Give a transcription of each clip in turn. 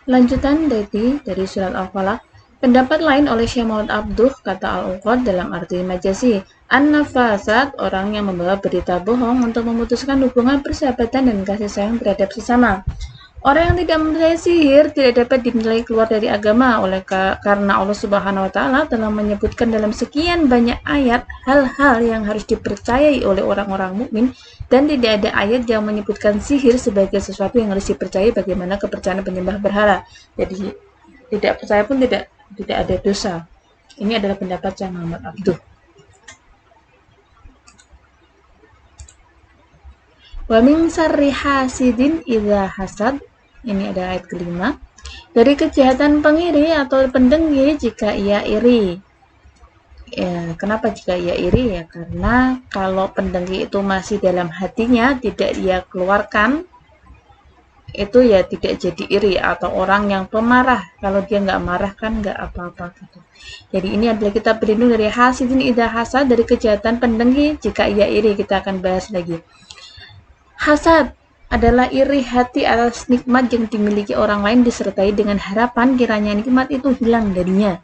Lanjutan dari surat Al-Falaq. Pendapat lain oleh Syekh Muhammad Abduh, kata Al-Uqad dalam arti majazi, an-nafasat, orang yang membawa berita bohong untuk memutuskan hubungan persahabatan dan kasih sayang terhadap sesama. Orang yang tidak mempercayai sihir tidak dapat dinilai keluar dari agama karena Allah Subhanahu wa taala telah menyebutkan dalam sekian banyak ayat hal-hal yang harus dipercayai oleh orang-orang mukmin dan tidak ada ayat yang menyebutkan sihir sebagai sesuatu yang harus dipercayai bagaimana kepercayaan penyembah berhala. Jadi tidak percaya pun tidak ada dosa. Ini adalah pendapat Syekh Muhammad Abduh. Wa min syarri hasidin idza hasad. Ini ada ayat kelima. Dari kejahatan pengiri atau pendengki jika ia iri. Ya, kenapa jika ia iri? Ya karena kalau pendengki itu masih dalam hatinya, tidak ia keluarkan, itu ya tidak jadi iri. Atau orang yang pemarah, kalau dia nggak marah kan nggak apa-apa gitu. Jadi ini adalah kita berlindung dari hasidin idza hasad, dari kejahatan pendengki jika ia iri. Kita akan bahas lagi. Hasad adalah iri hati atas nikmat yang dimiliki orang lain disertai dengan harapan kiranya nikmat itu hilang darinya.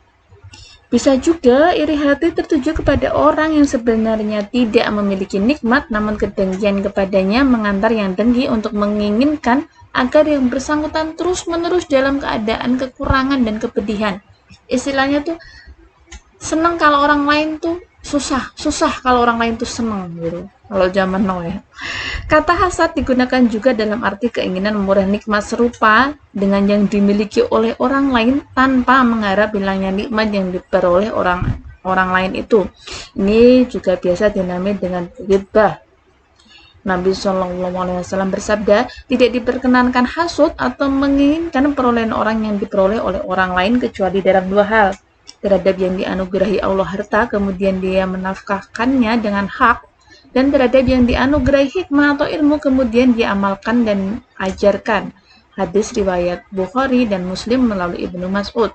Bisa juga iri hati tertuju kepada orang yang sebenarnya tidak memiliki nikmat, namun kedengkian kepadanya mengantar yang dengki untuk menginginkan agar yang bersangkutan terus-menerus dalam keadaan kekurangan dan kepedihan. Istilahnya tuh senang kalau orang lain tuh susah kalau orang lain tuh senang gitu. Kalau zaman now ya. Kata hasad digunakan juga dalam arti keinginan memperoleh nikmat serupa dengan yang dimiliki oleh orang lain tanpa mengharap hilangnya nikmat yang diperoleh orang lain itu. Ini juga biasa dinamai dengan ghibah. Nabi SAW bersabda, tidak diperkenankan hasud atau menginginkan perolehan orang yang diperoleh oleh orang lain kecuali dalam dua hal. Terhadap yang dianugerahi Allah harta, kemudian dia menafkahkannya dengan hak, dan terhadap yang dianugerahi hikmah atau ilmu, kemudian dia amalkan dan ajarkan. Hadis riwayat Bukhari dan Muslim melalui Ibnu Mas'ud.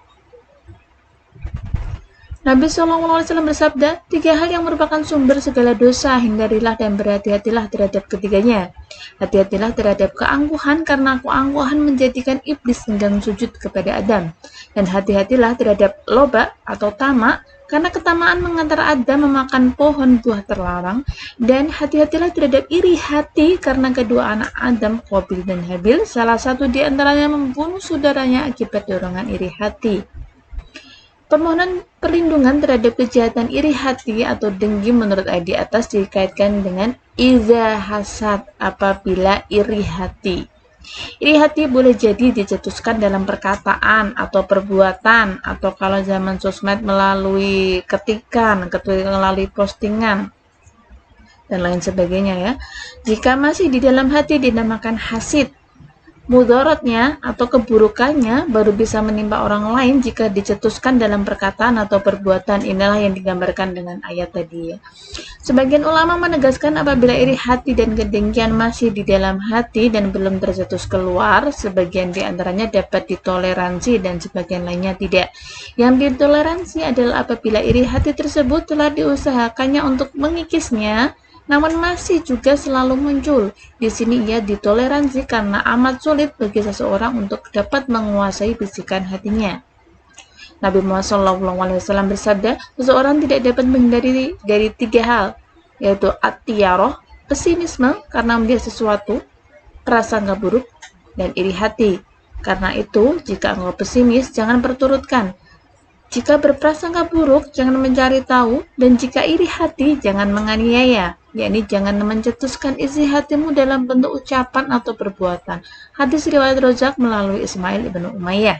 Nabi SAW bersabda, 3 hal yang merupakan sumber segala dosa, hindarilah dan berhati-hatilah terhadap ketiganya. Hati-hatilah terhadap keangkuhan, karena keangkuhan menjadikan iblis enggan sujud kepada Adam. Dan hati-hatilah terhadap loba atau tamak, karena ketamaan mengantar Adam memakan pohon buah terlarang. Dan hati-hatilah terhadap iri hati, karena kedua anak Adam, Qabil dan Habil, salah satu di antaranya membunuh saudaranya akibat dorongan iri hati. Permohonan perlindungan terhadap kejahatan iri hati atau dengki menurut ayat di atas dikaitkan dengan iza hasad, apabila iri hati. Iri hati boleh jadi dicetuskan dalam perkataan atau perbuatan, atau kalau zaman sosmed melalui ketikan, melalui postingan, dan lain sebagainya ya. Jika masih di dalam hati dinamakan hasid. Mudaratnya atau keburukannya baru bisa menimpa orang lain jika dicetuskan dalam perkataan atau perbuatan. Inilah yang digambarkan dengan ayat tadi ya. Sebagian ulama menegaskan apabila iri hati dan kedengkian masih di dalam hati dan belum tercetus keluar, sebagian di antaranya dapat ditoleransi dan sebagian lainnya tidak. Yang ditoleransi adalah apabila iri hati tersebut telah diusahakannya untuk mengikisnya, namun masih juga selalu muncul. Di sini ia ditoleransi karena amat sulit bagi seseorang untuk dapat menguasai bisikan hatinya. Nabi Muhammad SAW bersabda, seseorang tidak dapat menghindari dari 3 hal, yaitu at-tiyaroh, pesimisme karena melihat sesuatu, prasangka buruk, dan iri hati. Karena itu, jika engkau pesimis, jangan perturutkan. Jika berprasangka buruk, jangan mencari tahu, dan jika iri hati, jangan menganiaya, yakni jangan mencetuskan isi hatimu dalam bentuk ucapan atau perbuatan. Hadis riwayat Rozak melalui Ismail ibnu Umayyah.